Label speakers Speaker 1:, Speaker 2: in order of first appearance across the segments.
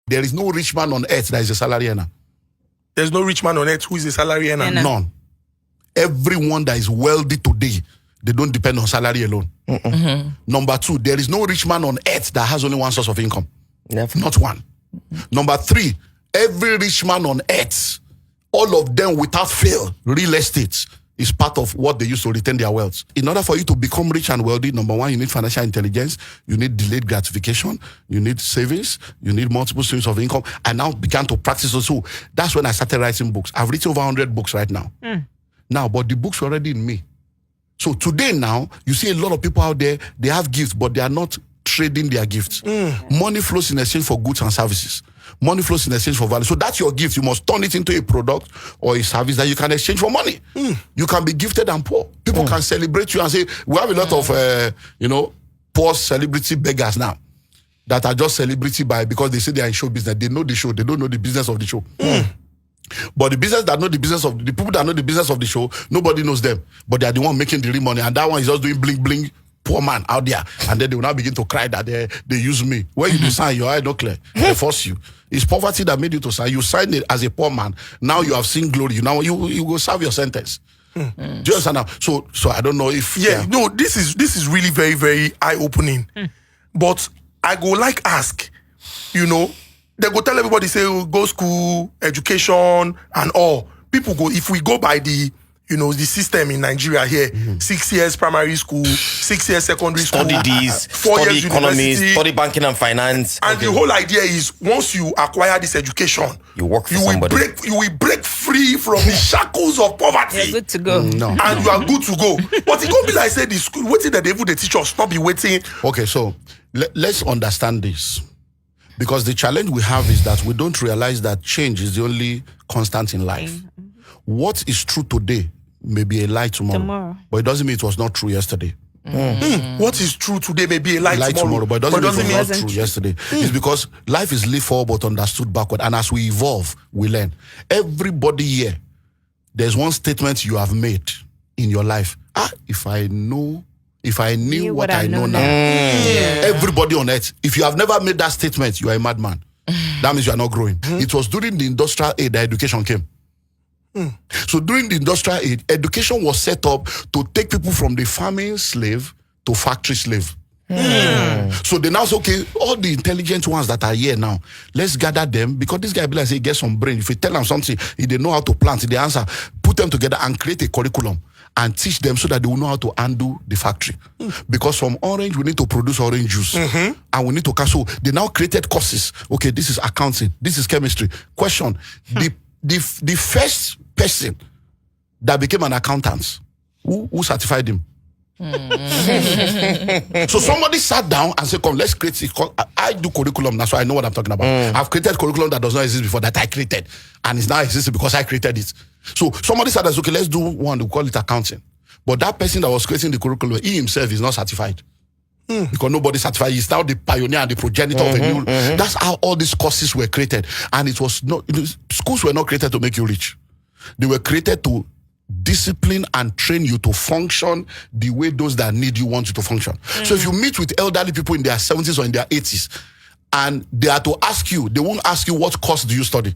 Speaker 1: There is no rich man on earth that is a salary earner.
Speaker 2: There's no rich man on earth who is a salary earner.
Speaker 1: None. Everyone that is wealthy today, they don't depend on salary alone. Mm-hmm. Number 2, there is no rich man on earth that has only one source of income.
Speaker 3: Never.
Speaker 1: Not one. Number 3, every rich man on earth, all of them without fail, real estate is part of what they use to retain their wealth. In order for you to become rich and wealthy, number 1, you need financial intelligence, you need delayed gratification, you need savings, you need multiple streams of income. I now began to practice also. That's when I started writing books. I've written over 100 books right now. Now, but the books are already in me. So today now, you see a lot of people out there, they have gifts, but they are not trading their gifts. Money flows in exchange for goods and services. Money flows in exchange for value. So that's your gift. You must turn it into a product or a service that you can exchange for money. You can be gifted and poor. People can celebrate you and say, we have a lot of, poor celebrity beggars now that are just celebrity because they say they are in show business. They know the show. They don't know the business of the show. But the business that know the business of the people that know the business of the show, nobody knows them. But they are the one making the real money. And that one is just doing bling bling. Poor man out there, and then they will now begin to cry that they use me. When you do sign, your eye not clear. They force you. It's poverty that made you to sign. You signed it as a poor man. Now you have seen glory. Now you will serve your sentence. Do you understand now? So I don't know if
Speaker 2: no, this is really very, very eye opening. But I go ask, they go tell everybody say go school, education and all. People go if we go by the the system in Nigeria here, 6 years primary school, 6 years secondary school,
Speaker 3: study this,
Speaker 2: 4 years
Speaker 3: study economics,
Speaker 2: university,
Speaker 3: study banking and finance.
Speaker 2: And the whole idea is once you acquire this education,
Speaker 3: you work for somebody.
Speaker 2: You will break free from the shackles of poverty.
Speaker 4: You're good to go.
Speaker 2: And you are good to go. But it can't be like say the school waiting that they teach us, not be waiting.
Speaker 1: Okay, so let's understand this. Because the challenge we have is that we don't realize that change is the only constant in life. What is true today may be a lie tomorrow. But it doesn't mean it was not true yesterday.
Speaker 2: What is true today may be a lie tomorrow.
Speaker 1: But it doesn't mean it was not true yesterday. It's because life is lived forward but understood backward. And as we evolve, we learn. Everybody here, there's one statement you have made in your life. If I knew what I know now. Everybody on earth, if you have never made that statement, you are a madman. That means you are not growing. It was during the industrial age that education came. So during the industrial age, education was set up to take people from the farming slave to factory slave. So they now say, okay, all the intelligent ones that are here now, let's gather them, because this guy be like, say, get some brain. If you tell them something, if they know how to plant, if they answer, put them together and create a curriculum and teach them so that they will know how to undo the factory. Because from orange, we need to produce orange juice. And we need to so they now created courses. Okay, this is accounting, this is chemistry. Question, the first person that became an accountant, who certified him? So somebody sat down and said, come, let's create it. I do curriculum, that's why I know what I'm talking about. I've created curriculum that does not exist before, that I created. And it's now existing because I created it. So somebody said, okay, let's do one, we call it accounting. But that person that was creating the curriculum, he himself is not certified. Because nobody certified. He's now the pioneer and the progenitor of a new. That's how all these courses were created. And it was not, schools were not created to make you rich. They were created to discipline and train you to function the way those that need you want you to function. So if you meet with elderly people in their 70s or in their 80s, and they are to ask you, they won't ask you what course do you study.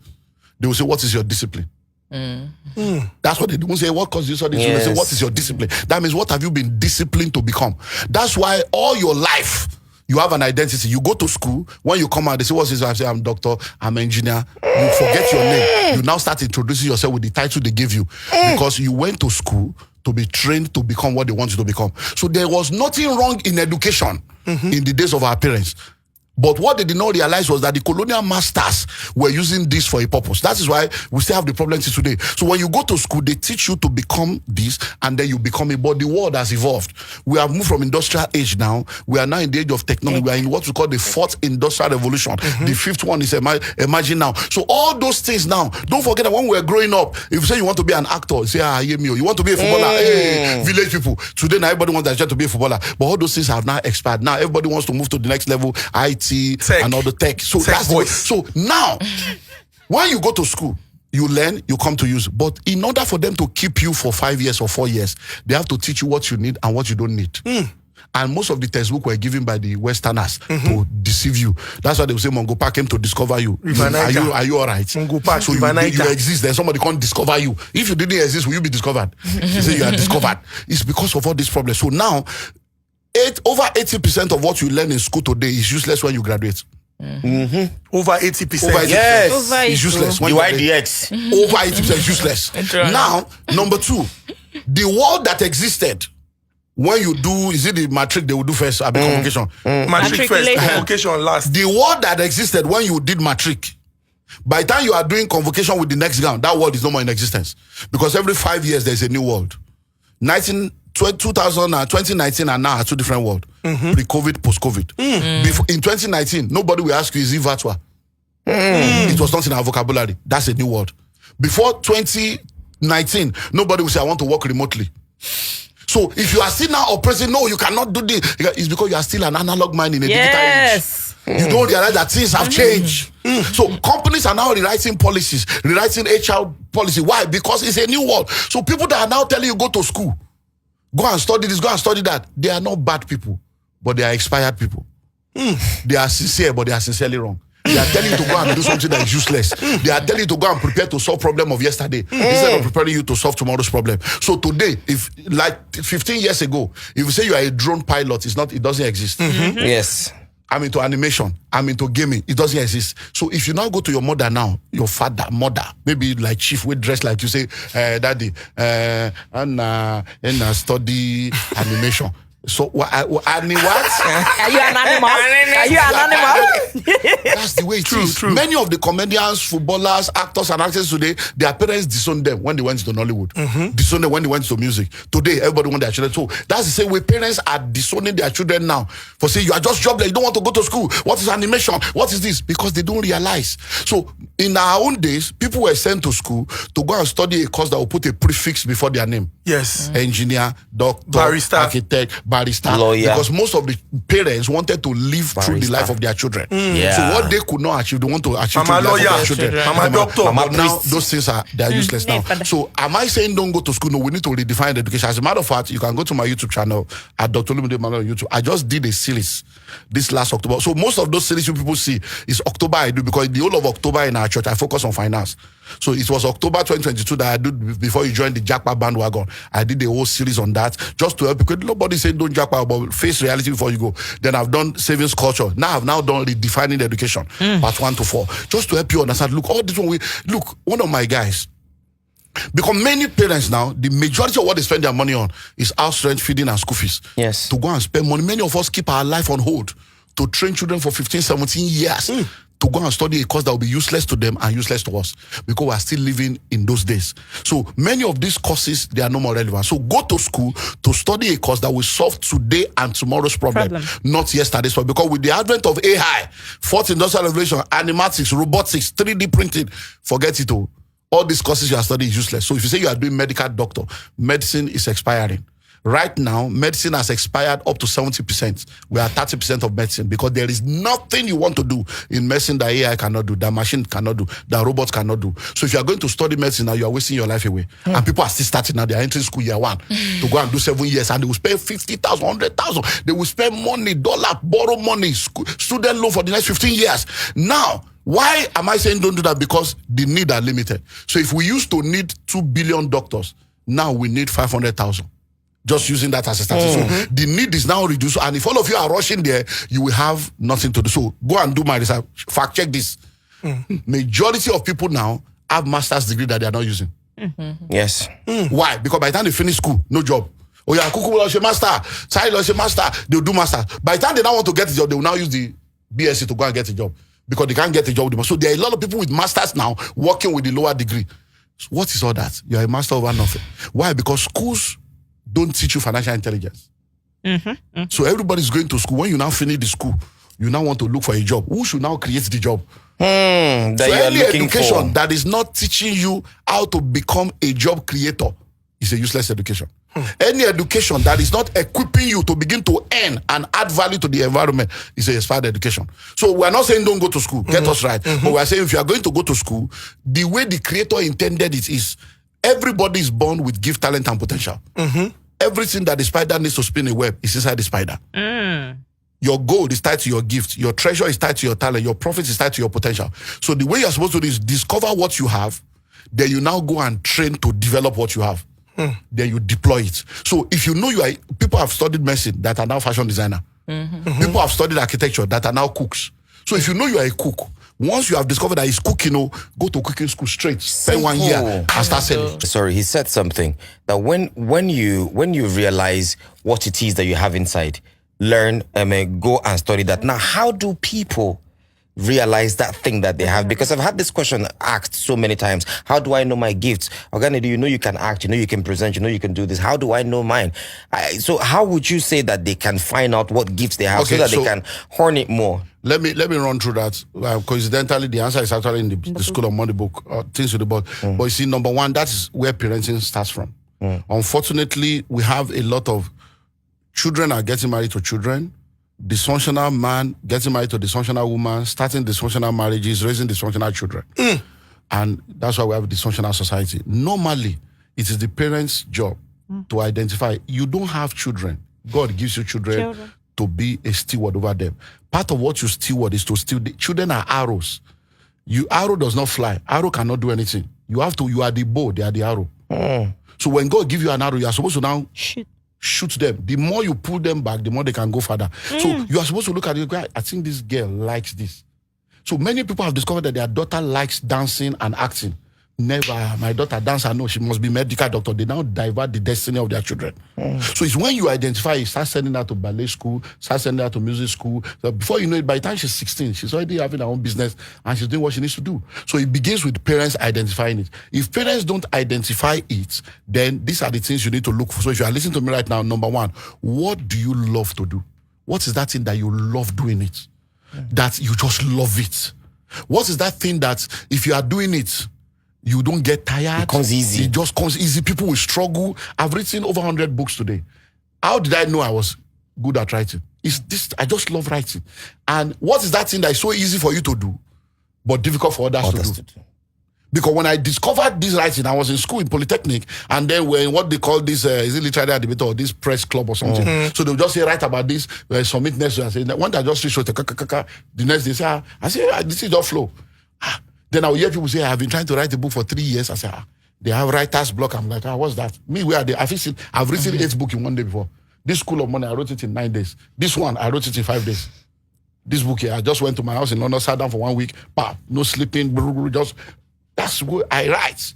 Speaker 1: They will say, what is your discipline? That's what they won't say, what course do you study? They say, what is your discipline? That means, what have you been disciplined to become? That's why all your life you have an identity. You go to school, when you come out, they say, what's this? I say, I'm doctor, I'm engineer. You forget your name. You now start introducing yourself with the title they gave you. Because you went to school to be trained to become what they want you to become. So there was nothing wrong in education in the days of our parents. But what they did not realize was that the colonial masters were using this for a purpose. That is why we still have the problem today. So when you go to school, they teach you to become this, and then you become it. But the world has evolved. We have moved from industrial age now. We are now in the age of technology. We are in what we call the fourth industrial revolution. The fifth one is emerging now. So all those things now, don't forget that when we were growing up, if you say you want to be an actor, you say, hear me. You want to be a footballer, hey, village people. Today now everybody wants to be a footballer. But all those things have now expired. Now everybody wants to move to the next level, IT, tech, and all the tech. So
Speaker 2: tech
Speaker 1: that's so now, when you go to school, you learn, you come to use. But in order for them to keep you for 5 years or 4 years, they have to teach you what you need and what you don't need. And most of the textbooks were given by the Westerners to deceive you. That's why they will say Mungo Park came to discover you. Are you all right?
Speaker 2: Mungo Park,
Speaker 1: so you exist, then somebody can't discover you. If you didn't exist, will you be discovered? You say you are discovered. It's because of all these problems. So now, over 80% of what you learn in school today is useless when you graduate.
Speaker 2: Over 80%.
Speaker 1: Over 80%.
Speaker 3: Yes.
Speaker 1: It's useless. When
Speaker 3: Divide the X.
Speaker 1: Over 80% is useless. Now, number 2, the world that existed when you do, is it the matric they will do first? I mean, convocation.
Speaker 2: Matric first, convocation last.
Speaker 1: The world that existed when you did matric, by the time you are doing convocation with the next round, that world is no more in existence. Because every 5 years, there's a new world. 2019 and now are 2 different worlds. Pre-COVID, post-COVID. Before, in 2019, nobody will ask you, is it virtual? It was not in our vocabulary. That's a new world. Before 2019, nobody will say, I want to work remotely. So if you are still now oppressing, no, you cannot do this. It's because you are still an analog mind in a digital age. You don't realize that things have changed. So companies are now rewriting policies, rewriting HR policy. Why? Because it's a new world. So people that are now telling you go to school, go and study this, go and study that, they are not bad people, but they are expired people. They are sincere, but they are sincerely wrong. They are telling you to go and do something that is useless. They are telling you to go and prepare to solve problem of yesterday instead of preparing you to solve tomorrow's problem. So today, if like 15 years ago, if you say you are a drone pilot, it doesn't exist.
Speaker 3: Yes.
Speaker 1: I'm into animation. I'm into gaming. It doesn't exist. So if you now go to your mother now, your father, mother, maybe like chief with dress like you say, daddy, and study animation. So what? Are you an
Speaker 4: animal? Are you an animal?
Speaker 1: That's the way it is. True. Many of the comedians, footballers, actors, and actresses today, their parents disowned them when they went to Nollywood. Disowned them when they went to music. Today, everybody wants their children. So that's the same way parents are disowning their children now. For saying you are just jobless, you don't want to go to school. What is animation? What is this? Because they don't realize. So in our own days, people were sent to school to go and study a course that will put a prefix before their name.
Speaker 2: Yes.
Speaker 1: Engineer, doctor,
Speaker 2: barrister,
Speaker 1: architect, barrister,
Speaker 3: lawyer.
Speaker 1: Because most of the parents wanted to live through the life of their children. So what they could not achieve, they want to achieve through the life of their children.
Speaker 2: Mama doctor.
Speaker 1: But now those things are useless now. So am I saying don't go to school? No, we need to redefine education. As a matter of fact, you can go to my YouTube channel at Dr. Olumide Emmanuel on YouTube. I just did a series this last October. So most of those series you people see is October I do, because the whole of October in our church I focus on finance. So it was October 2022 that I did before you joined the Jackpot bandwagon. I did a whole series on that just to help, because nobody said don't jackpot, but face reality before you go. Then I've done savings culture. Now I've now done redefining education, part 1 to 4, just to help you understand. Look, all this one one of my guys, because many parents now, the majority of what they spend their money on is house rent, feeding, and school fees.
Speaker 3: Yes.
Speaker 1: To go and spend money. Many of us keep our life on hold to train children for 15, 17 years. To go and study a course that will be useless to them and useless to us, because we are still living in those days. So many of these courses, they are no more relevant. So go to school to study a course that will solve today and tomorrow's problem. Not yesterday's problem. Because with the advent of AI, fourth industrial revolution, animatics, robotics, 3D printing, forget it all. All these courses you are studying is useless. So if you say you are doing medical doctor, medicine is expiring. Right now, medicine has expired up to 70%. We are 30% of medicine, because there is nothing you want to do in medicine that AI cannot do, that machine cannot do, that robots cannot do. So if you are going to study medicine now, you are wasting your life away. And people are still starting now. They are entering school year 1 to go and do 7 years, and they will spend 50,000, 100,000. They will spend money, borrow money, student loan for the next 15 years. Now, why am I saying don't do that? Because the need are limited. So if we used to need 2 billion doctors, now we need 500,000. Just using that as a statistic. So the need is now reduced. And if all of you are rushing there, you will have nothing to do. So go and do my research. Fact check this. Majority of people now have master's degree that they are not using.
Speaker 3: Yes.
Speaker 1: Why? Because by the time they finish school, no job. Oh yeah, Kuku lost a master, Sai lost a master, they'll do master. By the time they now want to get a job, they will now use the BSc to go and get a job, because they can't get a job with them. So there are a lot of people with masters now working with the lower degree. So what is all that? You are a master over nothing. Why? Because schools don't teach you financial intelligence. So everybody's going to school. When you now finish the school, you now want to look for a job. Who should now create the job?
Speaker 3: That
Speaker 1: so
Speaker 3: you are
Speaker 1: any
Speaker 3: looking
Speaker 1: education
Speaker 3: for.
Speaker 1: that is not teaching you how to become a job creator is a useless education. Any education that is not equipping you to begin to earn and add value to the environment is a expired education. So we're not saying don't go to school, get us right. But we're saying if you are going to go to school, the way the creator intended it is everybody is born with gift, talent, and potential. everything that the spider needs to spin a web is inside the spider. Your gold is tied to your gift. Your treasure is tied to your talent. Your profit is tied to your potential. So the way you're supposed to do is discover what you have. Then you now go and train to develop what you have. Then you deploy it. So if you know people have studied medicine that are now fashion designer. People have studied architecture that are now cooks. So if you know you are a cook, once you have discovered that it's cooking, go to cooking school straight. Spend 1 year and start selling.
Speaker 3: Sorry, he said something that when you realize what it is that you have inside, learn, go and study that. Now, how do people realize that thing that they have? Because I've had this question asked so many times. How do I know my gifts? Organi, do you know you can act? You know you can present? You know you can do this? How do I know mine? So how would you say that they can find out what gifts they have so that they can hone it more?
Speaker 1: Let me run through that. Coincidentally, the answer is actually in the School of Money book, things with the board. But you see, number one, that's where parenting starts from. Unfortunately, we have a lot of children are getting married to children. Dysfunctional man getting married to dysfunctional woman, starting dysfunctional marriages, raising dysfunctional children. And that's why we have a dysfunctional society. Normally, it is the parents' job to identify. You don't have children. God gives you children to be a steward over them. Part of what you steward is to steal. The children are arrows. Arrow does not fly. Arrow cannot do anything. You are the bow, they are the arrow. So when God gives you an arrow, you are supposed to now shoot them. The more you pull them back, the more they can go further. So you are supposed to look at it. I think this girl likes this. So many people have discovered that their daughter likes dancing and acting. Never, my daughter dancer, no, she must be medical doctor. They now divert the destiny of their children. So it's when you identify, you start sending her to ballet school, start sending her to music school. So before you know it, by the time she's 16, she's already having her own business and she's doing what she needs to do. So it begins with parents identifying it. If parents don't identify it, then these are the things you need to look for. So if you are listening to me right now, number one, what do you love to do? What is that thing that you love doing it? That you just love it? What is that thing that if you are doing it, you don't get tired?
Speaker 3: It comes easy.
Speaker 1: It just comes easy. People will struggle. I've written over 100 books today. How did I know I was good at writing? It's this. I just love writing. And what is that thing that is so easy for you to do, but difficult for others to do? Because when I discovered this writing, I was in school in Polytechnic, and then when what they call this, is it literary debate or this press club or something? So they'll just say, write about this, submit next week, and say, one that just reached the next day, say, I say, this is your flow. Then I'll hear people say, I've been trying to write a book for 3 years. I say, they have writer's block. I'm like, what's that? Me, where are they? I've written 8 books in 1 day before. This School of Money, I wrote it in 9 days. This one, I wrote it in 5 days. This book here, I just went to my house in London, sat down for 1 week, no sleeping, just, that's what I write.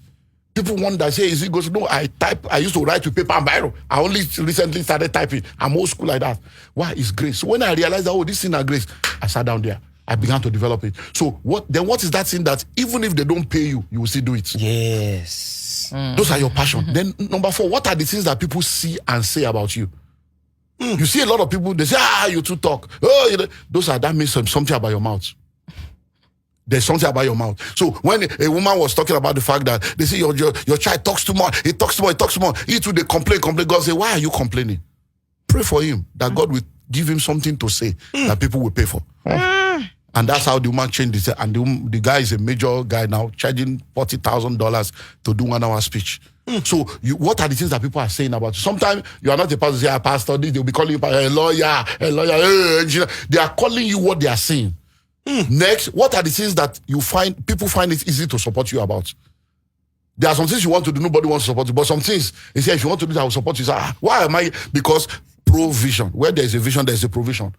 Speaker 1: People wonder, say, is it goes? No, I used to write with paper and biro. I only recently started typing. I'm old school like that. Why? It's grace. So when I realized that, this thing is grace, I sat down there. I began to develop it. So what is that thing that even if they don't pay you, you will still do it?
Speaker 3: Yes.
Speaker 1: Those are your passion. Then number 4, what are the things that people see and say about you? You see a lot of people, they say, you too talk. That means something about your mouth. There's something about your mouth. So when a woman was talking about the fact that they say your child talks too much, he talks too much, he too they complain. God say, why are you complaining? Pray for him that God will give him something to say that people will pay for. And that's how the woman changed it. And the guy is a major guy now, charging $40,000 to do 1 hour speech. So what are the things that people are saying about you? Sometimes you are not a pastor, say, pastor, they'll be calling you a lawyer, engineer. They are calling you what they are saying. Next, what are the things that people find it easy to support you about? There are some things you want to do, nobody wants to support you. But some things, they say, if you want to do that, I will support you. Say, why am I? Because provision. Where there is a vision, there is a provision.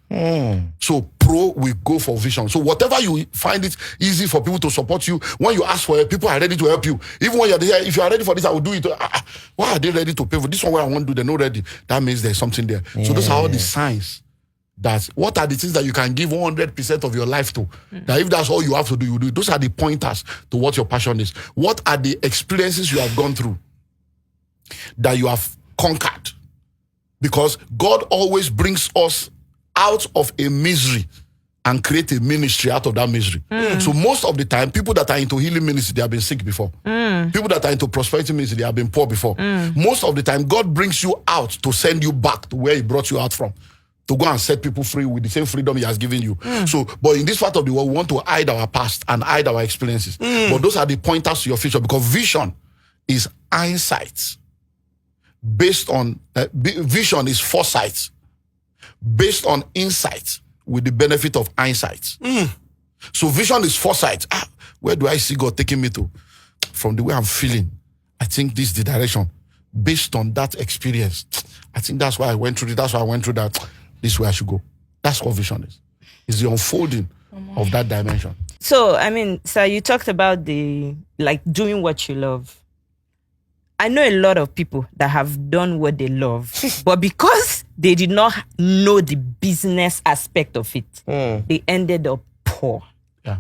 Speaker 1: So we go for vision. So whatever you find it easy for people to support you, when you ask for help, people are ready to help you. Even when you're there, if you are ready for this, I will do it. Why are they ready to pay for this one? Where I want to do, they're not ready. That means there's something there. So those are all the signs. What are the things that you can give 100% of your life to? That if that's all you have to do, you do it. Those are the pointers to what your passion is. What are the experiences you have gone through that you have conquered? Because God always brings us out of a misery and create a ministry out of that misery. So most of the time, people that are into healing ministry, they have been sick before. People that are into prosperity ministry, they have been poor before. Most of the time, God brings you out to send you back to where he brought you out from, to go and set people free with the same freedom he has given you. So, but in this part of the world, we want to hide our past and hide our experiences. But those are the pointers to your future, because vision is hindsight. based on vision is foresight, based on insight with the benefit of hindsight. So vision is foresight. Where do I see God taking me to? From the way I'm feeling, I think this is the direction. Based on that experience, I think that's why I went through it. That's why I went through that. This is where I should go. That's what vision is. It's the unfolding of that dimension.
Speaker 4: So, I mean, sir, you talked about doing what you love. I know a lot of people that have done what they love, but because they did not know the business aspect of it, they ended up poor.
Speaker 1: Yeah.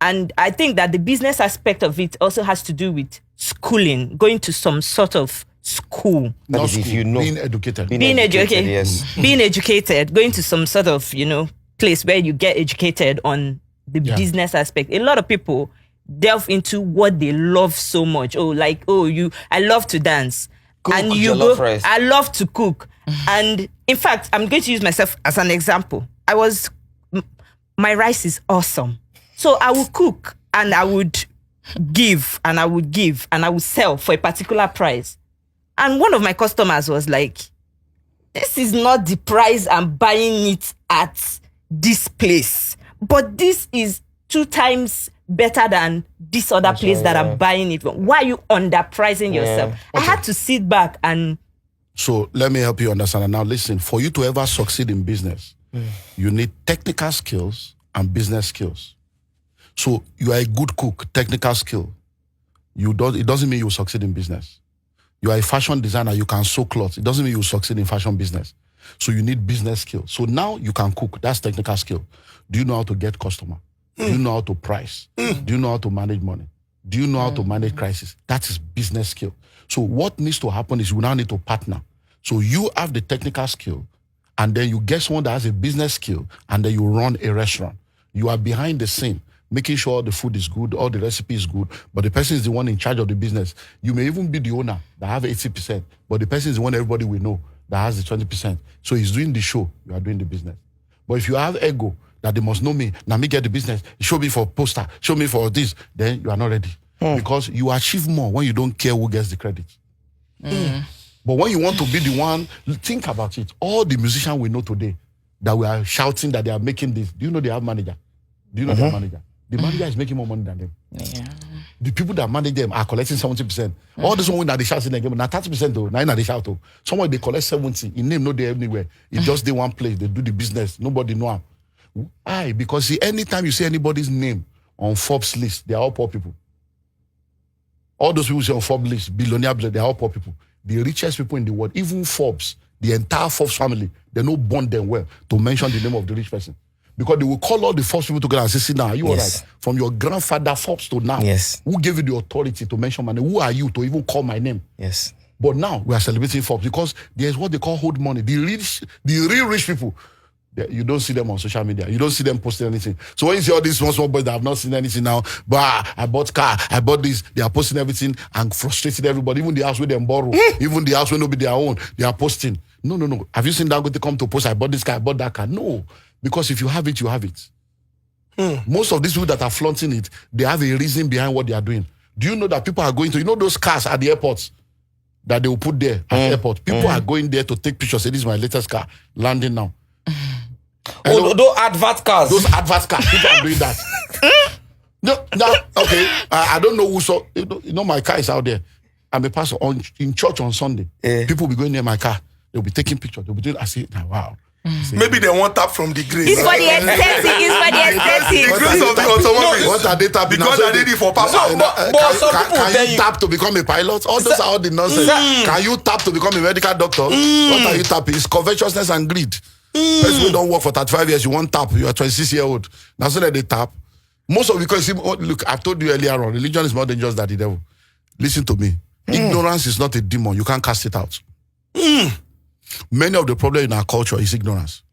Speaker 4: And I think that the business aspect of it also has to do with schooling, going to some sort of school.
Speaker 3: That is, if you know,
Speaker 1: being educated.
Speaker 4: Being educated,
Speaker 3: yes.
Speaker 4: Being educated, going to some sort of, place where you get educated on the business aspect. A lot of people delve into what they love so much. I love to dance.
Speaker 3: Cook
Speaker 4: and you
Speaker 3: jollof
Speaker 4: go,
Speaker 3: rice.
Speaker 4: I love to cook. And in fact, I'm going to use myself as an example. My rice is awesome. So I would cook and I would give and I would give and I would sell for a particular price. And one of my customers was like, this is not the price I'm buying it at this place, but this is 2 times better than this other place that I'm buying it from. Why are you underpricing yourself? I had to sit back and...
Speaker 1: So let me help you understand. And now listen, for you to ever succeed in business, you need technical skills and business skills. So you are a good cook, technical skill. It doesn't mean you succeed in business. You are a fashion designer, you can sew clothes. It doesn't mean you succeed in fashion business. So you need business skills. So now you can cook, that's technical skill. Do you know how to get customer? Do you know how to price? Do you know how to manage money? Do you know how to manage crisis? That is business skill. So what needs to happen is you now need to partner. So you have the technical skill, and then you get someone that has a business skill, and then you run a restaurant. You are behind the scene, making sure the food is good, all the recipe is good, but the person is the one in charge of the business. You may even be the owner that have 80%, but the person is the one everybody will know that has the 20%. So he's doing the show, you are doing the business. But if you have ego, that they must know me, now me get the business, show me for poster, show me for this, then you are not ready. Because you achieve more when you don't care who gets the credit. But when you want to be the one, think about it. All the musicians we know today that we are shouting that they are making this, do you know they have manager? Do you know they have manager? The manager is making more money than them.
Speaker 4: Yeah.
Speaker 1: The people that manage them are collecting 70%. All this one that they shout in the game, now 30% though, now they shout though. Someone they collect 70, in name no they anywhere. It just they one place, they do the business, nobody know them. Why? Because see, anytime you see anybody's name on Forbes list, they are all poor people. All those people say on Forbes list, billionaire, they are all poor people. The richest people in the world, even Forbes, the entire Forbes family, they don't bond them well to mention the name of the rich person. Because they will call all the Forbes people together and say, see now, are you all right? From your grandfather Forbes to now, who gave you the authority to mention my name? Who are you to even call my name?
Speaker 3: Yes.
Speaker 1: But now we are celebrating Forbes because there's what they call hold money. The real rich people, you don't see them on social media. You don't see them posting anything. So when you see all these small boys that have not seen anything now, but I bought car, I bought this, they are posting everything and frustrating everybody. Even the house where they borrow, even the house where nobody their own, they are posting. No. Have you seen Dangote come to post, I bought this car, I bought that car? No. Because if you have it, you have it. Most of these people that are flaunting it, they have a reason behind what they are doing. Do you know that people are going to, those cars at the airports that they will put there at the airport? People are going there to take pictures. Say, this is my latest car, landing now.
Speaker 3: Those advert cars.
Speaker 1: Those advert cars, people are doing that. Okay, I don't know who saw, my car is out there. I'm a pastor in church on Sunday. People will be going near my car. They'll be taking pictures. They'll be doing, I say, wow.
Speaker 2: Maybe they want tap from the grace.
Speaker 4: It's for the aesthetic.
Speaker 2: The grace of the automotive.
Speaker 1: What are they tapping?
Speaker 2: Because I did it for Papa.
Speaker 1: Can you tap to become a pilot? All those are all the nonsense. Can you tap to become a medical doctor? What are you tapping? It's covetousness and greed. Person who don't work for 35 years, you want tap. You are 26-year-old. That's why they tap. Most of because look, I've told you earlier on, religion is more dangerous than the devil. Listen to me. Ignorance is not a demon. You can't cast it out. Many of the problem in our culture is ignorance.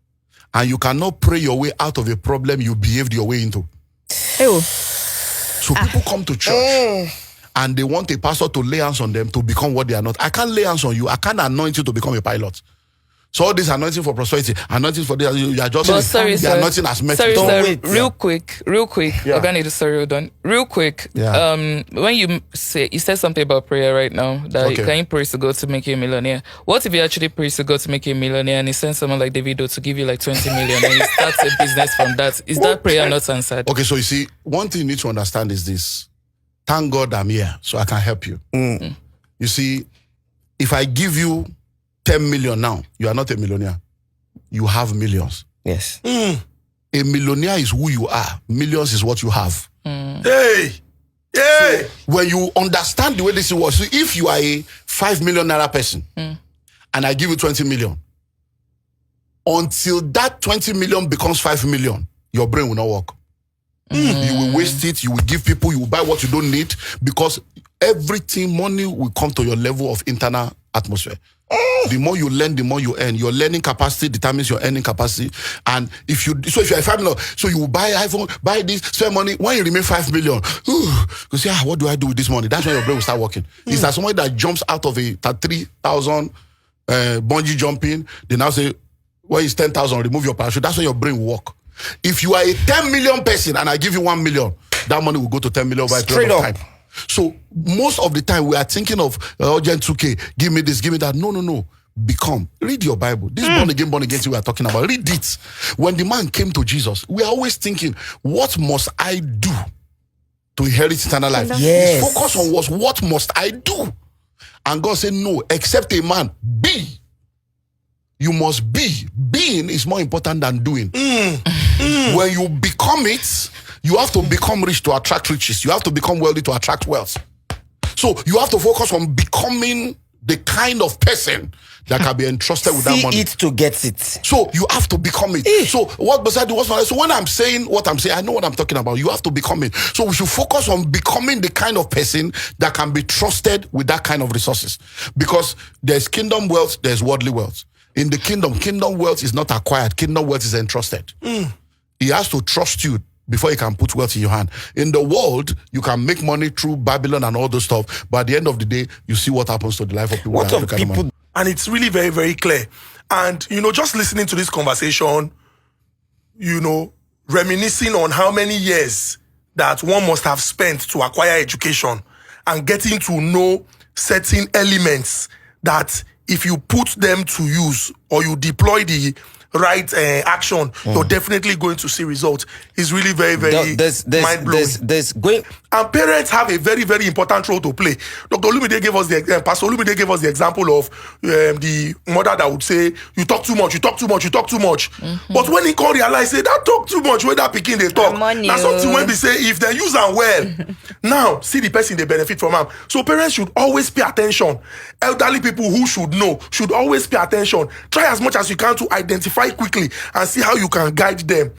Speaker 1: And you cannot pray your way out of a problem you behaved your way into. So people come to church and they want a pastor to lay hands on them to become what they are not. I can't lay hands on you. I can't anoint you to become a pilot. So all this anointing for prosperity, anointing for this, you are just
Speaker 5: But sorry,
Speaker 1: the
Speaker 5: sir.
Speaker 1: anointing has met
Speaker 5: Sorry,
Speaker 1: you.
Speaker 3: Don't
Speaker 5: sir.
Speaker 3: wait.
Speaker 5: Real quick.
Speaker 1: Yeah.
Speaker 5: Organic, sorry, hold on. Real quick.
Speaker 1: Yeah.
Speaker 5: When you said something about prayer right now, that
Speaker 1: Okay.
Speaker 5: can you pray to God to make you a millionaire? What if you actually pray to God to make you a millionaire and he sends someone like Davido to give you like 20 million and you start a business from that? Is that prayer not answered?
Speaker 1: Okay, so you see, one thing you need to understand is this. Thank God I'm here, so I can help you. You see, if I give you 10 million now, you are not a millionaire. You have millions.
Speaker 3: Yes.
Speaker 1: A millionaire is who you are. Millions is what you have.
Speaker 2: Hey, hey.
Speaker 1: When you understand the way this works, so if you are a 5 million naira person and I give you 20 million, until that 20 million becomes 5 million, your brain will not work. You will waste it, you will give people, you will buy what you don't need, because everything, money will come to your level of internal atmosphere. The more you learn, the more you earn. Your learning capacity determines your earning capacity. And if you're a 5 million, so you will buy iPhone, buy this, spend money. When you remain 5 million, you say, what do I do with this money? That's when your brain will start working. It's like somebody that jumps out of a 3,000 bungee jumping. They now say, well, it's 10,000, remove your parachute. That's when your brain will work. If you are a 10 million person and I give you 1 million, that money will go to 10 million by
Speaker 3: Straight
Speaker 1: of
Speaker 3: up.
Speaker 1: time. So most of the time we are thinking of urgent 2K, give me this, give me that. No. Become. Read your Bible. This born again thing we are talking about. Read it. When the man came to Jesus, we are always thinking, what must I do to inherit eternal life?
Speaker 3: Yes.
Speaker 1: His focus on was, what must I do? And God said, no, except a man be. You must be. Being is more important than doing. When you become it, you have to become rich to attract riches. You have to become wealthy to attract wealth. So you have to focus on becoming the kind of person that can be entrusted with that
Speaker 3: See
Speaker 1: money.
Speaker 3: it to get it.
Speaker 1: So you have to become it. So what beside what's my, so when I'm saying what I'm saying, I know what I'm talking about. You have to become it. So we should focus on becoming the kind of person that can be trusted with that kind of resources. Because there's kingdom wealth, there's worldly wealth. In the kingdom wealth is not acquired. Kingdom wealth is entrusted. He has to trust you before he can put wealth in your hand. In the world, you can make money through Babylon and all those stuff, but at the end of the day, you see what happens to the life of people.
Speaker 3: What
Speaker 1: that
Speaker 3: of
Speaker 1: look at the
Speaker 3: people?
Speaker 1: money.
Speaker 2: And it's really very, very clear. And, just listening to this conversation, reminiscing on how many years that one must have spent to acquire education and getting to know certain elements that if you put them to use or you deploy the right action, you're definitely going to see results. It's really very, very mind-blowing.
Speaker 3: There's going.
Speaker 2: And parents have a very, very important role to play. Dr. Olumide gave us Pastor Olumide gave us the example of the mother that would say, you talk too much, you talk too much, you talk too much. But when he can realize, say, that talk too much, when that pikin they talk. That's something when we say, if they use them well, now see the person they benefit from them. So parents should always pay attention. Elderly people who should know should always pay attention. Try as much as you can to identify quickly and see how you can guide them.